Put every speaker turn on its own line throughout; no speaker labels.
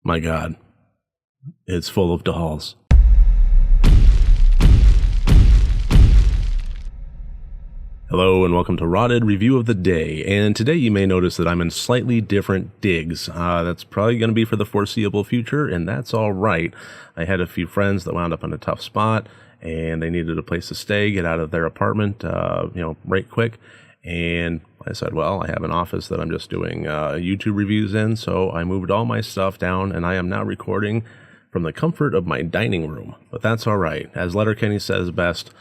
My God, it's full of dolls. Hello and welcome to RotD Review of the Day, and today you may notice that I'm in slightly different digs. That's probably going to be for the foreseeable future, and that's all right. I had a few friends that wound up in a tough spot, and they needed a place to stay, get out of their apartment, right quick, and I said, well, I have an office that I'm just doing YouTube reviews in, so I moved all my stuff down, and I am now recording from the comfort of my dining room. But that's all right. As Letterkenny says best,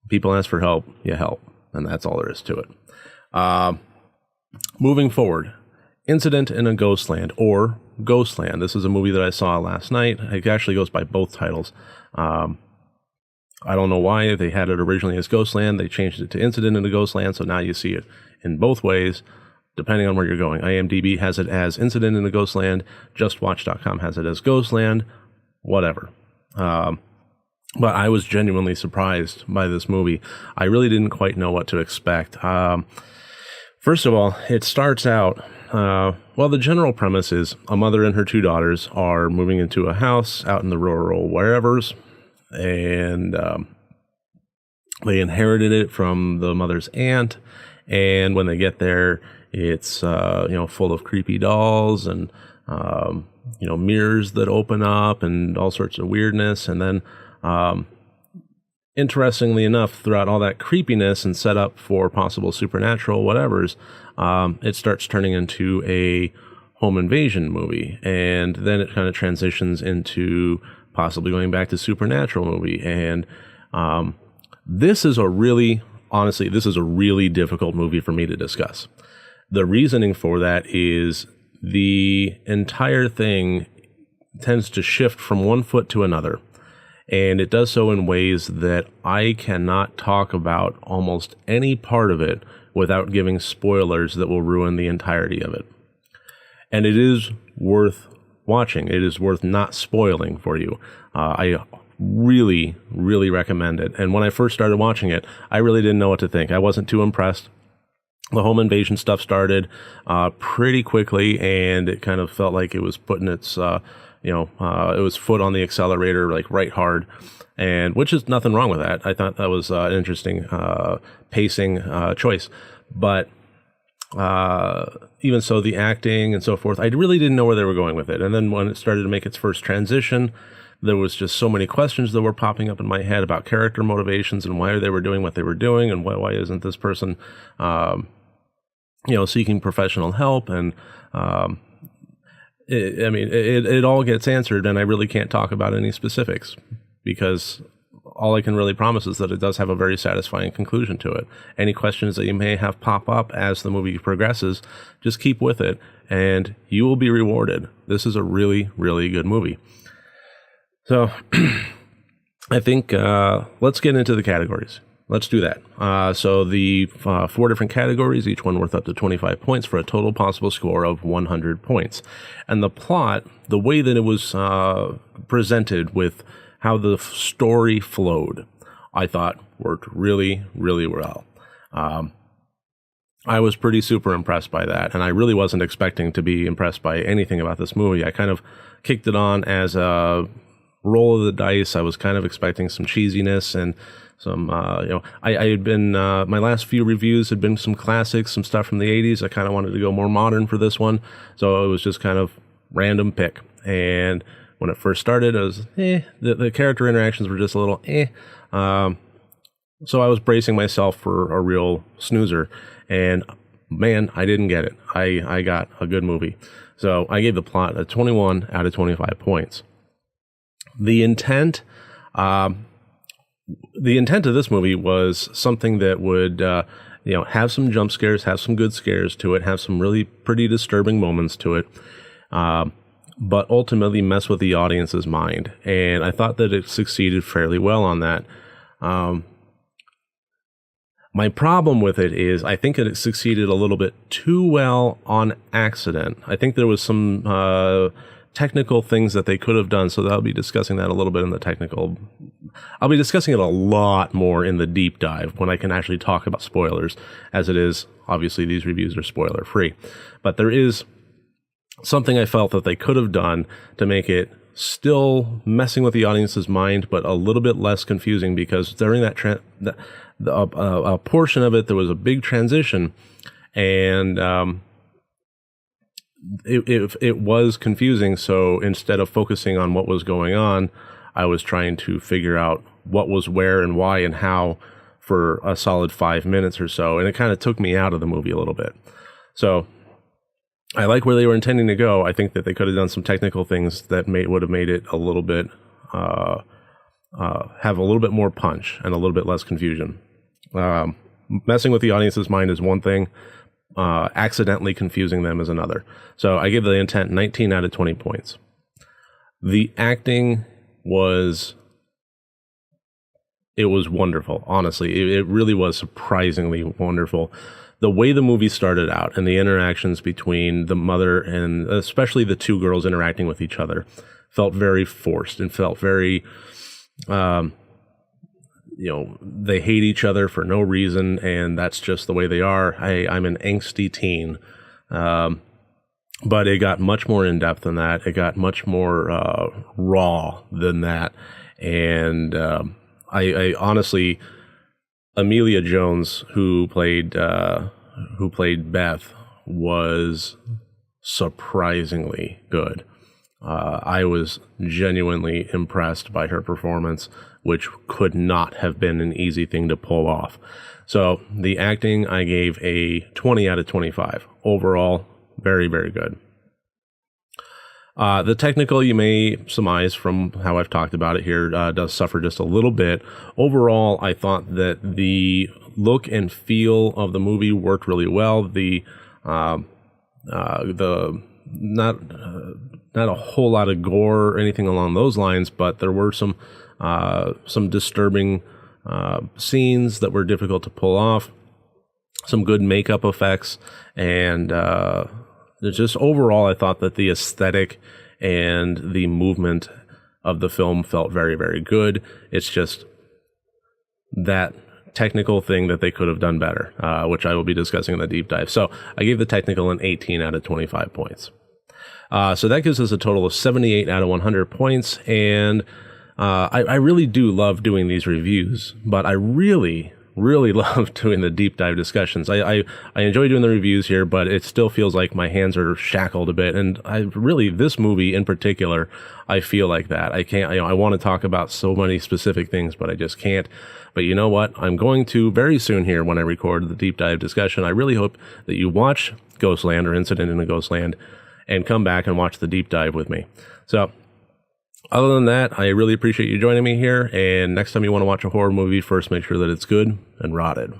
people ask for help, you help. And that's all there is to it. Moving forward, Incident in a Ghostland, or Ghostland. This is a movie that I saw last night. It actually goes by both titles. I don't know why they had it originally as Ghostland. They changed it to Incident in a Ghostland, so now you see it in both ways, depending on where you're going. IMDb has it as Incident in a Ghostland. JustWatch.com has it as Ghostland. Whatever. But I was genuinely surprised by this movie. I really didn't quite know what to expect. First of all, it starts out, the general premise is a mother and her two daughters are moving into a house out in the rural wherevers, and they inherited it from the mother's aunt, and when they get there, it's, full of creepy dolls and, mirrors that open up and all sorts of weirdness, and then interestingly enough, throughout all that creepiness and set up for possible supernatural whatevers, it starts turning into a home invasion movie, and then it kind of transitions into possibly going back to supernatural movie. And this is a really difficult movie for me to discuss. The reasoning for that is the entire thing tends to shift from one foot to another. And it does so in ways that I cannot talk about almost any part of it without giving spoilers that will ruin the entirety of it. And it is worth watching. It is worth not spoiling for you. I really, really recommend it. And when I first started watching it, I really didn't know what to think. I wasn't too impressed. The home invasion stuff started pretty quickly, and it kind of felt like it was putting its it was foot on the accelerator, like right hard, and which is nothing wrong with that. I thought that was an interesting pacing choice. But even so, the acting and so forth, I really didn't know where they were going with it. And then when it started to make its first transition, there was just so many questions that were popping up in my head about character motivations and why they were doing what they were doing, and why isn't this person, seeking professional help, and it all gets answered, and I really can't talk about any specifics because all I can really promise is that it does have a very satisfying conclusion to it. Any questions that you may have pop up as the movie progresses, just keep with it, and you will be rewarded. This is a really, really good movie. So I think let's get into the categories. Let's do that. So the 4 different categories, each one worth up to 25 points for a total possible score of 100 points. And the plot, the way that it was presented with how the story flowed, I thought worked really, really well. I was pretty super impressed by that, and I really wasn't expecting to be impressed by anything about this movie. I kind of kicked it on as a roll of the dice. I was kind of expecting some cheesiness and some, I had been, my last few reviews had been some classics, some stuff from the 80s. I kind of wanted to go more modern for this one. So it was just kind of random pick. And when it first started, it was, the character interactions were just a little, So I was bracing myself for a real snoozer. And man, I didn't get it. I got a good movie. So I gave the plot a 21 out of 25 points. The intent of this movie was something that would, have some jump scares, have some good scares to it, have some really pretty disturbing moments to it, but ultimately mess with the audience's mind. And I thought that it succeeded fairly well on that. My problem with it is I think it succeeded a little bit too well on accident. I think there was some technical things that they could have done, so I'll be discussing that a little bit in the technical. I'll be discussing it a lot more in the deep dive when I can actually talk about spoilers. As it is, obviously these reviews are spoiler free, but there is something I felt that they could have done to make it still messing with the audience's mind, but a little bit less confusing, because during that a portion of it, there was a big transition, and it was confusing. So instead of focusing on what was going on, I was trying to figure out what was where and why and how for a solid 5 minutes or so, and it kind of took me out of the movie a little bit. So I like where they were intending to go. I think that they could have done some technical things that would have made it a little bit have a little bit more punch and a little bit less confusion. Messing with the audience's mind is one thing. Accidentally confusing them is another. So I give The Intent 19 out of 20 points. The acting was wonderful. Honestly, it really was surprisingly wonderful. The way the movie started out and the interactions between the mother and especially the two girls interacting with each other felt very forced and felt very, they hate each other for no reason, and that's just the way they are. I'm an angsty teen. But it got much more in depth than that. It got much more raw than that. And I honestly, Amelia Jones, who played Beth, was surprisingly good. I was genuinely impressed by her performance, which could not have been an easy thing to pull off. So the acting, I gave a 20 out of 25. Overall, very, very good. The technical, you may surmise from how I've talked about it here, does suffer just a little bit. Overall, I thought that the look and feel of the movie worked really well. Not a whole lot of gore or anything along those lines, but there were some disturbing scenes that were difficult to pull off. Some good makeup effects, and just overall, I thought that the aesthetic and the movement of the film felt very, very good. It's just that technical thing that they could have done better, which I will be discussing in the deep dive. So I gave the technical an 18 out of 25 points. So that gives us a total of 78 out of 100 points. And I really do love doing these reviews, but I really love doing the deep dive discussions. I enjoy doing the reviews here, but it still feels like my hands are shackled a bit. And this movie in particular, I feel like that. I can't, I want to talk about so many specific things, but I just can't. But you know what? I'm going to very soon here when I record the deep dive discussion. I really hope that you watch Ghostland or Incident in a Ghostland and come back and watch the deep dive with me. So other than that, I really appreciate you joining me here. And next time you want to watch a horror movie, first make sure that it's good and rotted.